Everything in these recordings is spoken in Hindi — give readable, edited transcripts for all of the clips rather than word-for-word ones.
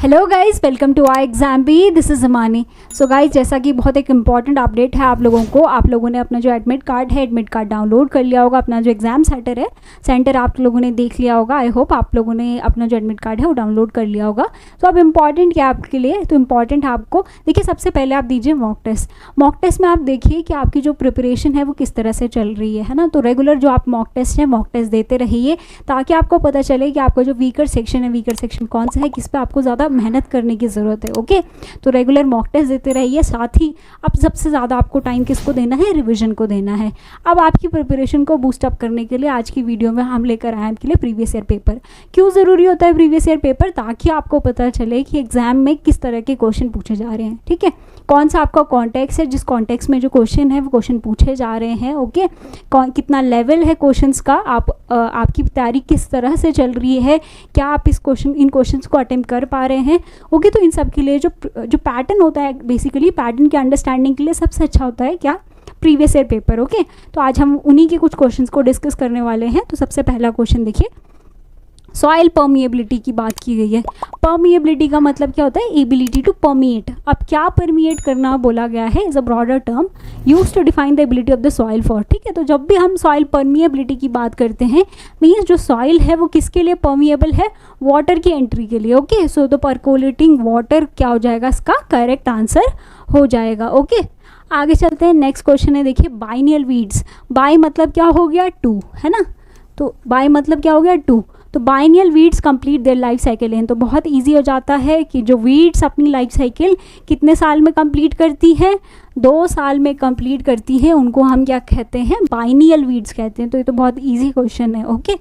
Hello guys, welcome to I exam B. This is Zamani. So guys, जैसा कि बहुत एक इंपॉर्टेंट अपडेट है आप लोगों को, आप लोगों ने अपना जो एडमिट कार्ड है, एडमिट कार्ड डाउनलोड कर लिया होगा। अपना जो एग्ज़ाम सेंटर आप लोगों ने देख लिया होगा। आई होप आप लोगों ने अपना जो एडमिट कार्ड है वो डाउनलोड कर लिया होगा। तो अब इम्पॉर्टेंट क्या आपके लिए, तो इम्पॉर्टेंट आपको देखिए, सबसे पहले आप दीजिए मॉक टेस्ट। मॉक टेस्ट में आप देखिए कि आपकी जो प्रिपरेशन है वो किस तरह से चल रही है ना। तो रेगुलर जो आप मॉक टेस्ट है, मॉक टेस्ट देते रहिए ताकि आपको पता चले कि आपका जो वीकर सेक्शन है, वीकर सेक्शन कौन सा है, किस पे आपको ज़्यादा मेहनत करने की ज़रूरत है। ओके, तो रेगुलर मॉक टेस्ट देते रहिए। साथ ही अब सबसे ज़्यादा आपको टाइम किसको देना है, रिवीजन को देना है। अब आपकी प्रिपरेशन को बूस्ट अप करने के लिए आज की वीडियो में हम लेकर आए आपके लिए प्रीवियस ईयर पेपर। क्यों ज़रूरी होता है प्रीवियस ईयर पेपर? ताकि आपको पता चले कि एग्जाम में किस तरह के क्वेश्चन पूछे जा रहे हैं। ठीक है, कौन सा आपका कॉन्टेक्स्ट है, जिस कॉन्टेक्स्ट में जो क्वेश्चन है वो क्वेश्चन पूछे जा रहे हैं। ओके, कितना लेवल है क्वेश्चंस का, आपकी तैयारी किस तरह से चल रही है, क्या आप इन क्वेश्चंस को अटेम्प्ट कर पा रहे हैं। ओके, तो इन सब के लिए जो पैटर्न होता है, बेसिकली पैटर्न की अंडरस्टैंडिंग के लिए सबसे अच्छा होता है क्या, प्रीवियस ईयर पेपर। ओके, तो आज हम उन्हीं के कुछ क्वेश्चंस को डिस्कस करने वाले हैं। तो सबसे पहला क्वेश्चन देखिए, सॉइल परमिएबिलिटी की बात की गई है। परमिएबिलिटी का मतलब क्या होता है, एबिलिटी टू परमिएट। अब क्या परमिएट करना बोला गया है, is a broader term use to define the ability of the soil for. ठीक है, तो जब भी हम सॉइल परमिएबिलिटी की बात करते हैं, मीन्स जो सॉइल है वो किसके लिए परमिएबल है, वाटर की एंट्री के लिए। ओके, सो द परकोलेटिंग वाटर क्या हो जाएगा, इसका करेक्ट आंसर हो जाएगा। ओके, आगे चलते हैं। नेक्स्ट क्वेश्चन है, देखिए बाइनियल वीड्स। बाई मतलब क्या हो गया, टू, है ना। तो बाई मतलब क्या हो गया, टू। तो biennial weeds complete their life cycle in. तो बहुत इजी हो जाता है कि जो वीड्स अपनी लाइफ साइकिल कितने साल में कंप्लीट करती है, 2 साल में कंप्लीट करती है, उनको हम क्या कहते हैं, बाइनियल वीड्स कहते हैं। तो ये तो बहुत इजी क्वेश्चन है। ओके,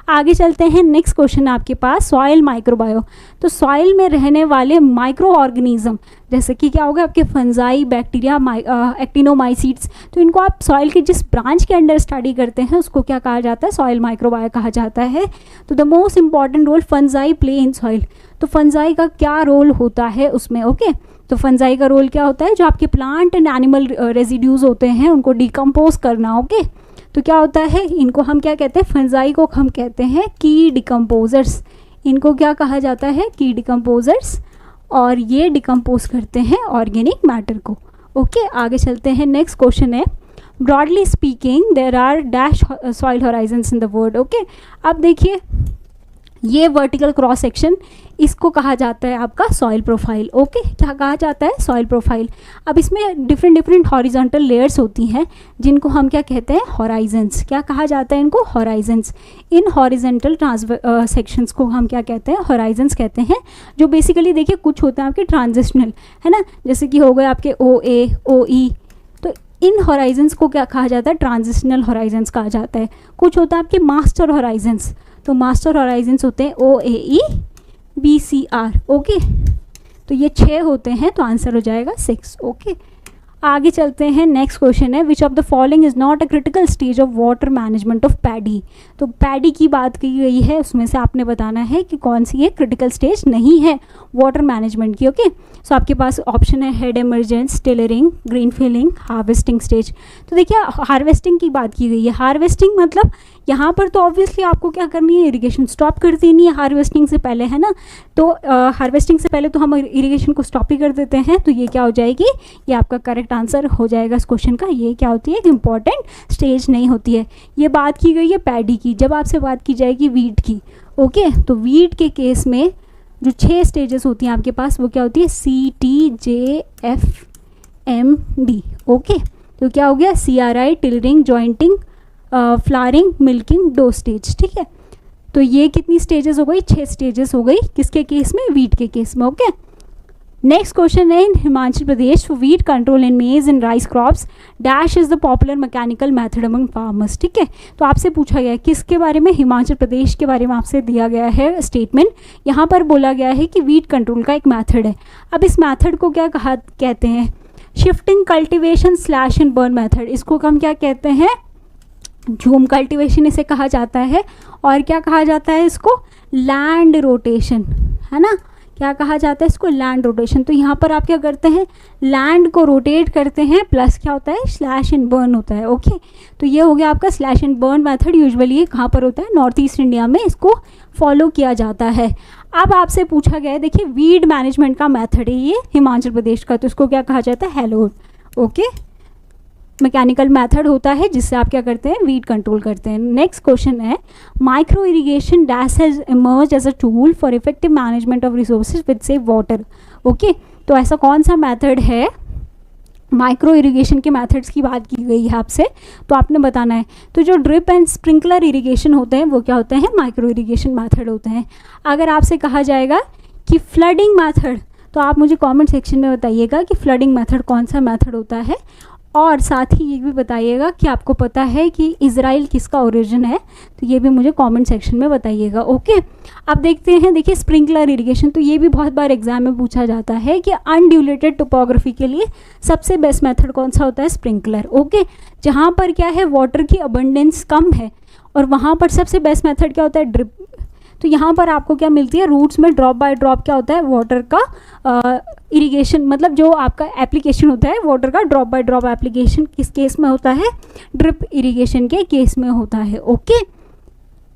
आगे चलते हैं। नेक्स्ट क्वेश्चन है आपके पास, सॉइल माइक्रोबायो। तो सॉइल में रहने वाले माइक्रो ऑर्गेनिज्म, जैसे कि क्या होगा आपके फंजाई, बैक्टीरिया, एक्टिनोमाइसीट्स। तो इनको आप सॉइल के जिस ब्रांच के अंडर स्टडी करते हैं उसको क्या कहा जाता है, सॉइल माइक्रोबायो कहा जाता है। तो the most important role fungi play in soil. तो फंजाई का क्या रोल होता है उसमें। ओके, तो फंजाई का रोल क्या होता है, जो आपके प्लांट एंड एनिमल रेजिड्यूज होते हैं उनको डिकम्पोज करना। ओके, तो क्या होता है, इनको हम क्या कहते हैं, फंजाई को हम कहते हैं की डिकम्पोजर्स। इनको क्या कहा जाता है, की डिकम्पोजर्स, और ये डिकम्पोज करते हैं ऑर्गेनिक मैटर को। ओके, आगे चलते हैं। नेक्स्ट क्वेश्चन है, broadly speaking there are dash soil horizons in the world. Okay, अब देखिए ये वर्टिकल क्रॉस सेक्शन, इसको कहा जाता है आपका सॉइल प्रोफाइल। ओके, क्या कहा जाता है, सॉइल प्रोफाइल। अब इसमें डिफरेंट हॉरिजॉन्टल लेयर्स होती हैं जिनको हम क्या कहते हैं, हॉराइजन्स। क्या कहा जाता है इनको, हॉराइजन्स। इन हॉरिजॉन्टल सेक्शंस को हम क्या कहते हैं, हॉराइजन्स कहते हैं। जो बेसिकली देखिए कुछ होते हैं आपके ट्रांजिशनल, है ना, जैसे कि हो गए आपके OA, OE। तो इन हॉराइजन्स को क्या कहा जाता है, ट्रांजिशनल हॉराइजन्स कहा जाता है। कुछ होता है आपके मास्टर हॉराइजन्स। तो मास्टर हॉराइजन्स होते हैं OAE, BCR। ओके, तो ये 6 होते हैं, तो आंसर हो जाएगा 6। ओके, आगे चलते हैं। नेक्स्ट क्वेश्चन है, विच of the following is not a critical stage of water management of paddy. तो पैडी की बात की गई है, उसमें से आपने बताना है कि कौन सी ये क्रिटिकल स्टेज नहीं है वाटर मैनेजमेंट की। ओके, सो आपके पास ऑप्शन है head emergence, tillering, grain filling, harvesting stage. तो देखिए हार्वेस्टिंग की बात की गई है। हार्वेस्टिंग मतलब यहाँ पर तो ऑब्वियसली आपको क्या करनी है, इरिगेशन स्टॉप कर देनी है हार्वेस्टिंग से पहले, है ना। तो हार्वेस्टिंग से पहले तो हम इरिगेशन को स्टॉप ही कर देते हैं। तो ये क्या हो जाएगी, ये आपका करेक्ट आंसर हो जाएगा इस क्वेश्चन का। ये क्या होती है, एक इंपॉर्टेंट स्टेज नहीं होती है। ये बात की गई है पैडी की। जब आपसे बात की जाएगी वीट की, ओके, तो वीट के केस में जो 6 स्टेजेस होती हैं आपके पास, वो क्या होती है, CTJFMD। ओके, तो क्या हो गया, CRI, tillering, jointing, flowering, milking, 2 stage. ठीक है, तो ये कितनी स्टेजेस हो गई, 6 स्टेजेस हो गई। किसके केस में, वीट के केस में। ओके, नेक्स्ट क्वेश्चन है, इन हिमाचल प्रदेश वीट कंट्रोल इन मेज and rice crops dash is the popular mechanical method among farmers. ठीक है, तो आपसे पूछा गया है किसके बारे में, हिमाचल प्रदेश के बारे में आपसे दिया गया है स्टेटमेंट। यहाँ पर बोला गया है कि वीट कंट्रोल का एक मैथड है। अब इस मैथड को क्या कहते हैं, shifting cultivation slash and burn method. इसको हम क्या कहते हैं, झूम कल्टिवेशन इसे कहा जाता है। और क्या कहा जाता है इसको, लैंड रोटेशन, है ना। क्या कहा जाता है इसको, लैंड रोटेशन। तो यहाँ पर आप क्या करते हैं, लैंड को रोटेट करते हैं, प्लस क्या होता है, स्लैश एंड बर्न होता है। ओके, तो ये हो गया आपका slash and burn method. Usually ये कहाँ पर होता है, नॉर्थ ईस्ट इंडिया में इसको फॉलो किया जाता है। अब आपसे पूछा गया है, देखिए वीड मैनेजमेंट का मेथड है ये हिमाचल प्रदेश का, तो इसको क्या कहा जाता है, हेलोड। ओके, मैकेनिकल मेथड होता है जिससे आप क्या करते हैं, वीड कंट्रोल करते हैं। नेक्स्ट क्वेश्चन है, micro irrigation dash has emerge as a tool for effective management of resources with save water. Okay, तो ऐसा कौन सा मेथड है, माइक्रो इरिगेशन के मेथड्स की बात की गई है आपसे, तो आपने बताना है। तो जो ड्रिप एंड स्प्रिंकलर इरिगेशन होते हैं वो क्या होते हैं, माइक्रो इरिगेशन मेथड होते हैं। अगर आपसे कहा जाएगा कि फ्लडिंग मेथड, तो आप मुझे कमेंट सेक्शन में बताइएगा कि फ्लडिंग मेथड कौन सा मेथड होता है, और साथ ही ये भी बताइएगा कि आपको पता है कि इज़राइल किसका ओरिजिन है, तो ये भी मुझे कमेंट सेक्शन में बताइएगा। ओके, अब देखते हैं, देखिए स्प्रिंकलर इरिगेशन, तो ये भी बहुत बार एग्जाम में पूछा जाता है कि अनड्यूलेटेड टोपोग्राफी के लिए सबसे बेस्ट मेथड कौन सा होता है, स्प्रिंकलर। ओके, जहाँ पर क्या है, वाटर की अबंडेंस कम है और वहाँ पर सबसे बेस्ट मेथड क्या होता है, ड्रिप। तो यहाँ पर आपको क्या मिलती है, रूट्स में ड्रॉप बाय ड्रॉप क्या होता है, वाटर का इरिगेशन, मतलब जो आपका एप्लीकेशन होता है वाटर का ड्रॉप बाय ड्रॉप एप्लीकेशन किस केस में होता है, ड्रिप इरिगेशन के केस में होता है। ओके,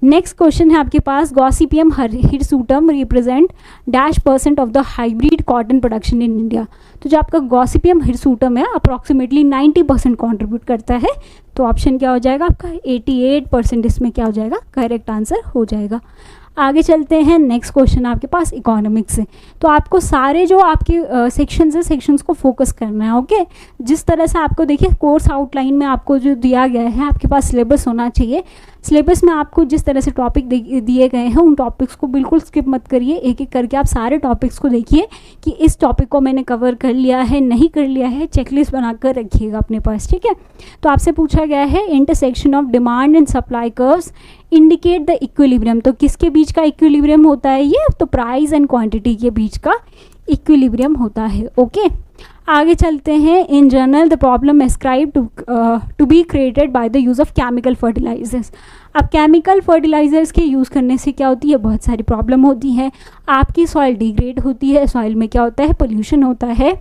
नेक्स्ट क्वेश्चन है आपके पास, Gossypium hirsutum represent dash % of the hybrid cotton production in India. तो जो आपका गॉसिपियम हिरसुटम है अप्रॉक्सीमेटली 90% कॉन्ट्रीब्यूट करता है, तो ऑप्शन क्या हो जाएगा आपका 88% इसमें क्या हो जाएगा, करेक्ट आंसर हो जाएगा। आगे चलते हैं, नेक्स्ट क्वेश्चन आपके पास इकोनॉमिक्स से। तो आपको सारे जो आपके सेक्शंस है, सेक्शंस को फोकस करना है। ओके, जिस तरह से आपको देखिए कोर्स आउटलाइन में आपको जो दिया गया है, आपके पास सिलेबस होना चाहिए। सिलेबस में आपको जिस तरह से टॉपिक दिए गए हैं उन टॉपिक्स को बिल्कुल स्किप मत करिए, एक एक करके आप सारे टॉपिक्स को देखिए कि इस टॉपिक को मैंने कवर कर लिया है, नहीं कर लिया है, चेकलिस्ट बनाकर रखिएगा अपने पास, ठीक है। तो आपसे पूछा गया है, intersection of demand and supply curves indicate the equilibrium. तो किसके बीच का इक्विलिब्रियम होता है ये, तो प्राइस एंड क्वांटिटी के बीच का इक्विलिब्रियम होता है। ओके, आगे चलते हैं, in general the problem ascribe to be created by the use of chemical fertilizers. अब केमिकल फर्टिलाइजर्स के यूज़ करने से क्या होती है, बहुत सारी प्रॉब्लम होती है। आपकी सॉइल डिग्रेड होती है, सॉइल में क्या होता है, पोल्यूशन होता है,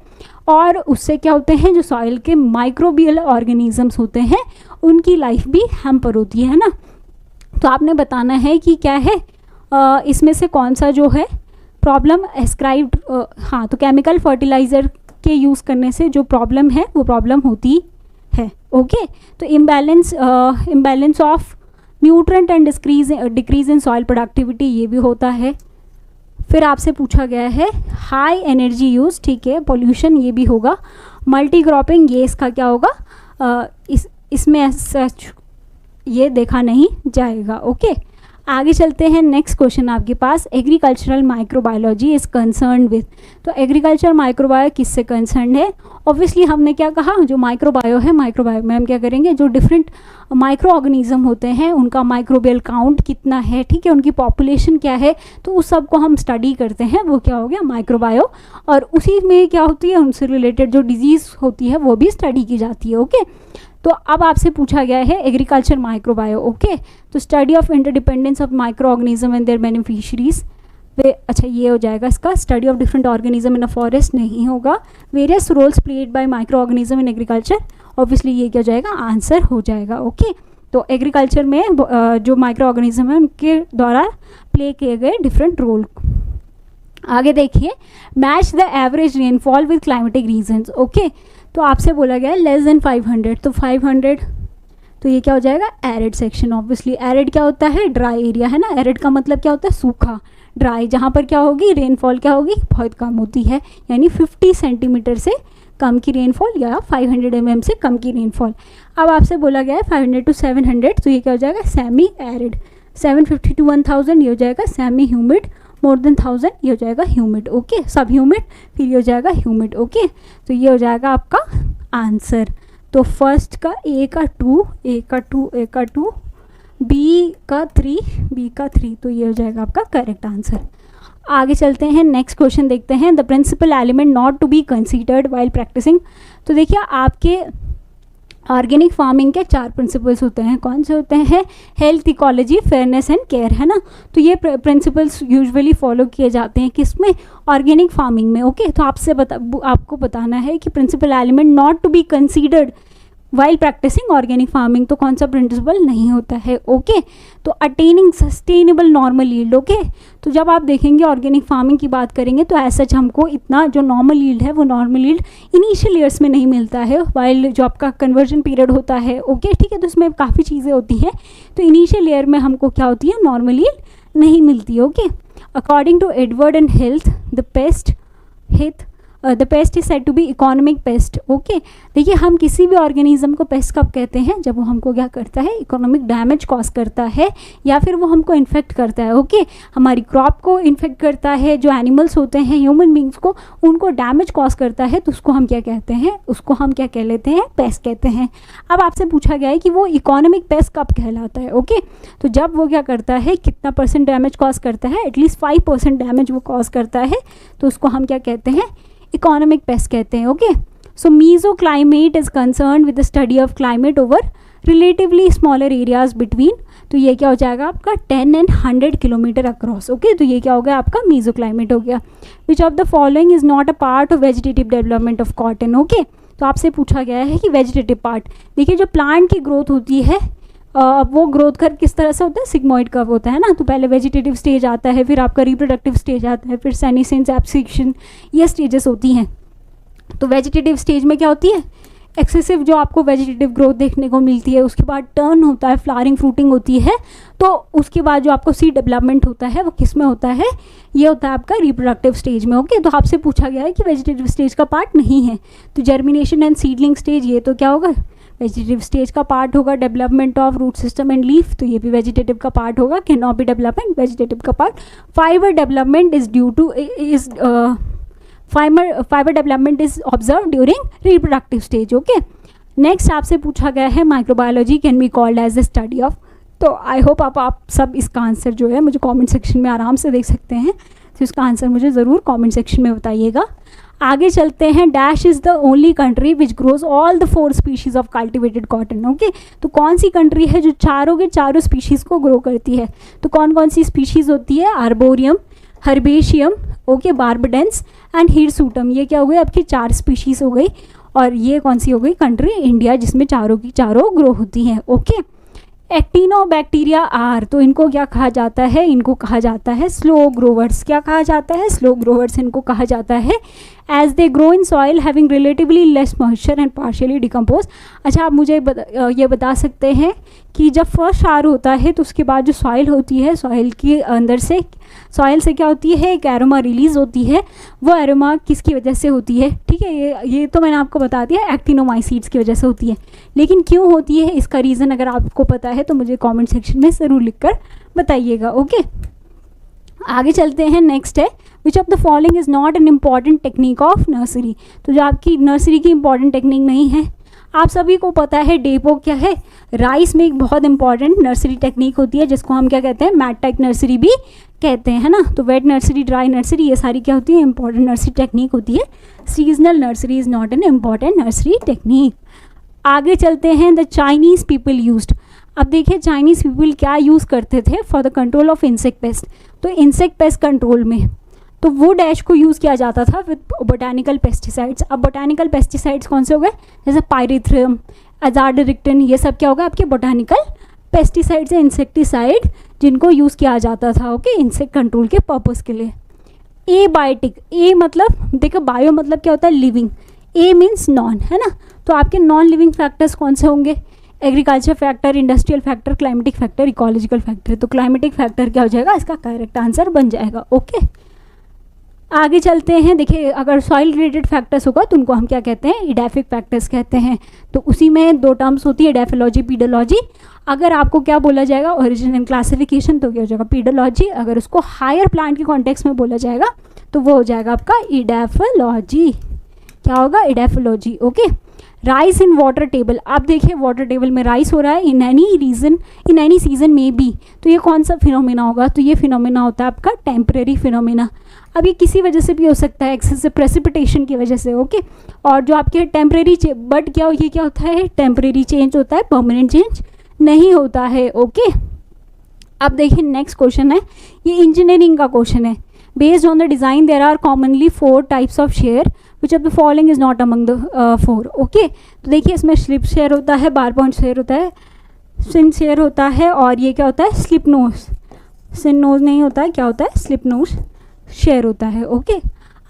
और उससे क्या होते हैं, जो सॉइल के माइक्रोबियल ऑर्गेनिजम्स होते हैं उनकी लाइफ भी हैम्पर होती है ना। तो आपने बताना है कि क्या है, इसमें से कौन सा जो है प्रॉब्लम एस्क्राइब्ड, हाँ, तो केमिकल फर्टिलाइज़र के यूज़ करने से जो प्रॉब्लम है वो प्रॉब्लम होती है। ओके, तो imbalance of nutrient and decrease in soil productivity, ये भी होता है। फिर आपसे पूछा गया है हाई एनर्जी यूज़, ठीक है, पोल्यूशन ये भी होगा। मल्टी क्रॉपिंग, ये इसका क्या होगा, इसमें सच ये देखा नहीं जाएगा। ओके, आगे चलते हैं, नेक्स्ट क्वेश्चन आपके पास, agricultural microbiology is concern with. तो एग्रीकल्चर माइक्रोबायो किससे कंसर्न है, ऑब्वियसली हमने क्या कहा, जो माइक्रोबायो है, माइक्रोबायो में हम क्या करेंगे, जो डिफरेंट माइक्रो ऑर्गेनिज्म होते हैं उनका माइक्रोबियल काउंट कितना है, ठीक है, उनकी पॉपुलेशन क्या है, तो उस सब को हम स्टडी करते हैं, वो क्या हो गया माइक्रोबायो। और उसी में क्या होती है, उनसे रिलेटेड जो डिजीज़ होती है वो भी स्टडी की जाती है। ओके, तो अब आपसे पूछा गया है एग्रीकल्चर माइक्रोबायो। ओके, तो study of interdependence of micro organism and their beneficiaries, वे अच्छा ये हो जाएगा इसका, study of different organism in a forest नहीं होगा। Various roles played by micro organism in agriculture, obviously ये क्या हो जाएगा, आंसर हो जाएगा। ओके, तो एग्रीकल्चर में जो माइक्रो ऑर्गेनिज्म है उनके द्वारा प्ले किए गए डिफरेंट रोल। आगे देखिए, match the average rainfall with climatic regions. Okay, तो आपसे बोला गया है लेस देन 500, तो 500, तो ये क्या हो जाएगा, एरिड सेक्शन। ऑब्वियसली एरिड क्या होता है, ड्राई एरिया है ना, एरिड का मतलब क्या होता है, सूखा। ड्राई जहाँ पर क्या होगी, रेनफॉल क्या होगी, बहुत कम होती है, यानी 50 सेंटीमीटर से कम की रेनफॉल या 500 mm से कम की रेनफॉल। अब आपसे बोला गया है 500 to 700, तो ये क्या हो जाएगा, सेमी एरिड। 750 to 1000 ये हो जाएगा सेमी ह्यूमिड, मोर देन 1000 ये हो जाएगा ह्यूमिड। ओके, सब ह्यूमिड, फिर ये हो जाएगा ह्यूमिड। ओके, तो ये हो जाएगा आपका आंसर। तो फर्स्ट का ए का 2, ए का 2, ए का 2, बी का 3, बी का 3, तो ये हो जाएगा आपका करेक्ट आंसर। आगे चलते हैं, नेक्स्ट क्वेश्चन देखते हैं, the principle element not to be considered while practising. तो देखिए आपके ऑर्गेनिक फार्मिंग के 4 प्रिंसिपल्स होते हैं, कौन से होते हैं? Health, ecology, fairness and care, है ना। तो ये प्रिंसिपल्स यूजुअली फॉलो किए जाते हैं किसमें? ऑर्गेनिक फार्मिंग में। ओके, तो आपको बताना है कि principle element not to be considered while practising organic farming, तो कौन सा प्रिंसिपल नहीं होता है? ओके, तो attaining sustainable normal yield. Okay, तो जब आप देखेंगे ऑर्गेनिक फार्मिंग की बात करेंगे तो ऐसा हमको इतना जो नॉर्मल यील्ड है वो नॉर्मल यील्ड इनिशियल ईयर्स में नहीं मिलता है, वाइल जो आपका कन्वर्जन पीरियड होता है, ओके ठीक है, तो इसमें काफ़ी चीज़ें होती हैं, तो इनिशियल ईयर में हमको क्या होती है? नॉर्मल यील्ड नहीं मिलती। Okay, according to Edward and health the pest is said to be economic pest. Okay, देखिए हम किसी भी ऑर्गेनिज्म को पेस्ट कब कहते हैं? जब वो हमको क्या करता है? इकोनॉमिक डैमेज कॉज करता है, या फिर वो हमको इन्फेक्ट करता है। ओके, हमारी क्रॉप को इन्फेक्ट करता है, जो एनिमल्स होते हैं, ह्यूमन बींग्स को, उनको डैमेज कॉज करता है, तो उसको हम क्या कहते हैं? उसको हम क्या कह लेते हैं? पेस्ट कहते हैं। अब आपसे पूछा गया है कि वो इकोनॉमिक पेस्ट कब कहलाता है? ओके, तो जब वो क्या करता है? कितना % डैमेज कॉज करता है? एटलीस्ट 5% डैमेज वो कॉज करता है, तो उसको हम क्या कहते हैं? इकोनॉमिक पेस्ट कहते हैं। Okay, so meso climate is concern with the study of climate over relatively smaller areas between, तो ये क्या हो जाएगा आपका? 10 and 100 किलोमीटर अक्रॉस। ओके, तो ये क्या हो गया आपका? मीजो क्लाइमेट हो गया। विच of the following is not a part of vegetative development of cotton. Okay, तो आपसे पूछा गया है कि वेजिटेटिव पार्ट, देखिए जो प्लांट की ग्रोथ होती है वो ग्रोथ कर किस तरह से होता है? सिग्मोइड कर्व होता है ना। तो पहले वेजिटेटिव स्टेज आता है, फिर आपका रिप्रोडक्टिव स्टेज आता है, फिर सेनेसेंस, एब्सिक्शन, ये स्टेजेस होती हैं। तो वेजिटेटिव स्टेज में क्या होती है? एक्सेसिव जो आपको वेजिटेटिव ग्रोथ देखने को मिलती है, उसके बाद टर्न होता है, फ्लावरिंग फ्रूटिंग होती है, तो उसके बाद जो आपको सीड डेवलपमेंट होता है वो किस में होता है? ये होता है आपका रिप्रोडक्टिव स्टेज में। ओके, तो आपसे पूछा गया है कि वेजिटेटिव स्टेज का पार्ट नहीं है, तो जर्मिनेशन एंड सीडलिंग स्टेज ये तो क्या होगा? वेजिटेटिव स्टेज का पार्ट होगा। Development of root system and leaf, तो ये भी वेजिटेटिव का पार्ट होगा। Can not be development, vegetative का part. Fibre development is due to fibre development is observe during reproductive stage. Okay, next आपसे पूछा गया है microbiology can be called as the study of, तो आई होप आप सब इसका आंसर जो है मुझे कमेंट सेक्शन में आराम से देख सकते हैं, तो इसका आंसर मुझे ज़रूर कमेंट सेक्शन में बताइएगा। आगे चलते हैं। Dash is the only country which grows all the 4 species of cultivated cotton. Okay, तो कौन सी कंट्री है जो चारों के चारों स्पीशीज़ को ग्रो करती है? तो कौन कौन सी स्पीशीज़ होती है? आर्बोरियम, हर्बेशियम, ओके, बार्बडेंस एंड हिरसूटम, ये क्या हो गई आपकी? 4 स्पीशीज़ हो गई। और ये कौन सी हो गई? कंट्री इंडिया, जिसमें चारों की चारों ग्रो होती हैं। ओके, एक्टिनोबैक्टीरिया आर, तो इनको क्या कहा जाता है? इनको कहा जाता है स्लो ग्रोवर्स। क्या कहा जाता है? स्लो ग्रोवर्स इनको कहा जाता है। As they grow in soil having relatively less moisture and partially decompose. अच्छा, आप मुझे ये बता सकते हैं कि जब फर्स्ट शार होता है तो उसके बाद जो सॉइल होती है, सॉइल के अंदर से, सॉइल से क्या होती है? एक एरोमा रिलीज़ होती है। वो एरोमा किसकी वजह से होती है? ठीक है, ये तो मैंने आपको बता दिया, एक्टिनोमाइसीड्स की वजह से होती है। लेकिन क्यों होती है, इसका रीज़न अगर आपको पता है तो मुझे कमेंट सेक्शन में ज़रूर लिखकर बताइएगा। ओके, आगे चलते हैं। नेक्स्ट है विच of the following is not an important technique of nursery, तो जो आपकी नर्सरी की इंपॉर्टेंट टेक्निक नहीं है, आप सभी को पता है डेपो क्या है? राइस में एक बहुत इंपॉर्टेंट नर्सरी टेक्निक होती है जिसको हम क्या कहते हैं? मैट टाइप नर्सरी भी कहते हैं, है ना। तो वेट नर्सरी, ड्राई नर्सरी, ये सारी क्या होती है? इंपॉर्टेंट नर्सरी टेक्निक होती है। Seasonal nursery is not an important nursery technique. आगे चलते हैं। द चाइनीज़ पीपल यूज्ड, अब देखिए चाइनीज़ पीपल क्या यूज़ करते थे for the control of insect pest, तो इंसेक्ट पेस्ट कंट्रोल में तो वो डैश को यूज़ किया जाता था विद बोटानिकल पेस्टिसाइड्स। अब बोटानिकल पेस्टिसाइड्स कौन से हो गए? जैसे पायरिथ्रियम, अजाडिरेक्टिन, ये सब क्या होगा आपके? बोटानिकल पेस्टिसाइड्स या इंसेक्टिसाइड जिनको यूज़ किया जाता था, ओके, इंसेक्ट कंट्रोल के पर्पज़ के लिए। ए बायोटिक, ए मतलब देखो बायो मतलब क्या होता है? लिविंग, ए मीन्स नॉन, है ना। तो आपके नॉन लिविंग फैक्टर्स कौन से होंगे? Agriculture factor, industrial factor, climatic factor, ecological factor. तो क्लाइमेटिक फैक्टर क्या हो जाएगा? इसका करेक्ट आंसर बन जाएगा। ओके, आगे चलते हैं। देखिए अगर सॉइल रिलेटेड फैक्टर्स होगा तो उनको हम क्या कहते हैं? इडेफिक फैक्टर्स कहते हैं। तो उसी में 2 टर्म्स होती है, इडेफोलॉजी, पीडोलॉजी। अगर आपको क्या बोला जाएगा? ओरिजिन एंड क्लासिफिकेशन, तो क्या हो जाएगा? पीडोलॉजी। अगर उसको हायर प्लांट के कॉन्टेक्स्ट में बोला जाएगा तो वो हो जाएगा आपका इडेफोलॉजी। क्या होगा? Edaphology. Okay, rice in water table, आप देखिए वाटर टेबल में राइस हो रहा है इन एनी सीजन में बी, तो ये कौन सा फिनोमेना होगा, तो ये फिनोमेना होता है आपका टेम्परेरी फिनोमेना। अब ये किसी वजह से भी हो सकता है, एक्सेसिव प्रेसिपिटेशन की वजह से, ओके। और जो आपके टेम्परेरी बट क्या ये क्या होता है, टेम्परेरी चेंज होता है, परमानेंट चेंज नहीं होता है, ओके। अब देखिए नेक्स्ट क्वेश्चन है, ये इंजीनियरिंग का क्वेश्चन है। Based on the design there are commonly 4 types of share which of the following is not among the 4, okay. तो देखिए इसमें स्लिप शेयर होता है, बार पॉइंट शेयर होता है, सिन शेयर होता है, और ये क्या होता है, स्लिप नोज, सिन नोज नहीं होता है, क्या होता है, स्लिप नोज शेयर होता है, ओके।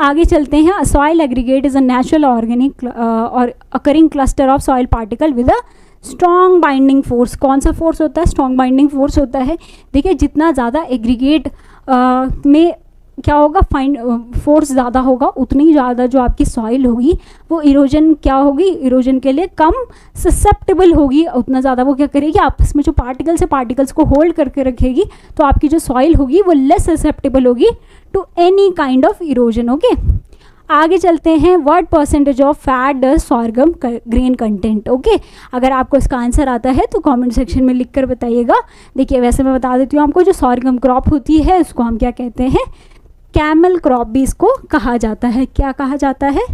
आगे चलते हैं। Soil aggregate is a natural organic और occurring cluster of soil particle with a strong binding force. कौन सा फोर्स होता है, स्ट्रॉन्ग बाइंडिंग फोर्स होता है। देखिए जितना ज़्यादा एग्रीगेट में क्या होगा, फोर्स ज़्यादा होगा, उतनी ज़्यादा जो आपकी सॉइल होगी वो इरोजन क्या होगी, इरोजन के लिए कम ससेप्टेबल होगी, उतना ज़्यादा वो क्या करेगी, आपस में जो पार्टिकल्स है पार्टिकल्स को होल्ड करके रखेगी, तो आपकी जो सॉइल होगी वो लेस ससेप्टेबल होगी to any kind of erosion, okay. आगे चलते हैं। What percentage of fat does sorghum grain content, okay. अगर आपको इसका आंसर आता है तो कमेंट सेक्शन में लिख कर बताइएगा। देखिए वैसे मैं बता देती हूँ आपको, जो सॉर्गम क्रॉप होती है उसको हम क्या कहते हैं, कैमल क्रॉप भी इसको कहा जाता है। क्या कहा जाता है,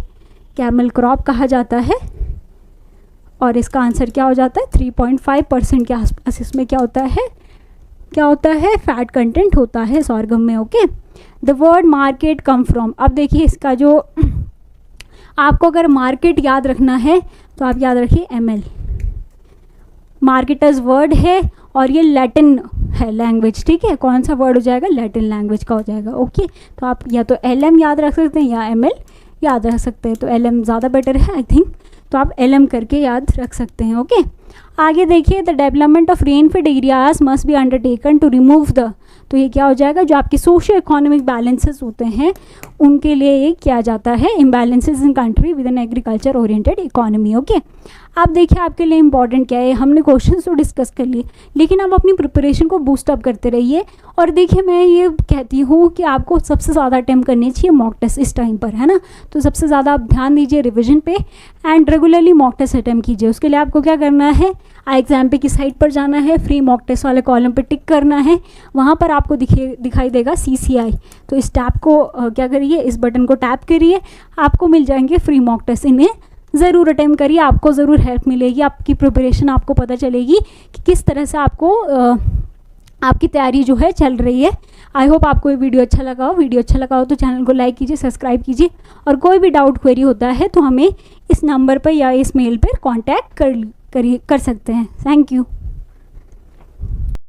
कैमल क्रॉप कहा जाता है। और इसका आंसर क्या हो जाता है, 3.5% के आसपास इसमें क्या होता है, फैट कंटेंट होता है सॉर्गम में, okay. The word market come from, अब देखिए इसका जो आपको अगर मार्केट याद रखना है तो आप याद रखिए ML, मार्केटर्स वर्ड है और ये लैटिन है लैंग्वेज, ठीक है। कौन सा वर्ड हो जाएगा, लैटिन लैंग्वेज का हो जाएगा, ओके। तो आप या तो LM याद रख सकते हैं या ML याद रख सकते हैं, तो LM ज़्यादा बेटर है आई थिंक, तो आप LM करके याद रख सकते हैं, ओके। आगे देखिए, the development of rainfed areas must be undertaken to remove the, तो ये क्या हो जाएगा, जो आपके सोशियो इकोनॉमिक बैलेंसेस होते हैं उनके लिए ये किया जाता है, imbalances in country with an agriculture oriented economy, okay. अब देखिए आपके लिए इंपॉर्टेंट क्या है, हमने क्वेश्चंस तो डिस्कस कर लिए, लेकिन आप अपनी प्रिपरेशन को बूस्ट अप करते रहिए। और देखिए मैं ये कहती हूँ कि आपको सबसे ज़्यादा अटेम्प्ट करनी चाहिए मॉक टेस्ट इस टाइम पर, है ना। तो सबसे ज़्यादा आप ध्यान दीजिए रिविजन पे and regularly mock test attempt कीजिए। उसके लिए आपको क्या करना है, iExam की साइट पर जाना है, फ्री मॉक टेस्ट वाले कॉलम पे टिक करना है, वहाँ पर आपको दिखाई देगा CCI, तो इस टैब को क्या करिए, इस बटन को टैप करिए, आपको मिल जाएंगे फ्री मॉक टेस्ट। इन्हें ज़रूर अटेम्प्ट करिए, आपको ज़रूर हेल्प मिलेगी, आपकी प्रिपरेशन आपको पता चलेगी कि किस तरह से आपको आपकी तैयारी जो है चल रही है। आई होप आपको ये वीडियो अच्छा लगा हो। वीडियो अच्छा लगा हो तो चैनल को लाइक कीजिए, सब्सक्राइब कीजिए, और कोई भी डाउट क्वेरी होता है तो हमें इस नंबर पर या इस मेल पर कॉन्टैक्ट कर सकते हैं। Thank you.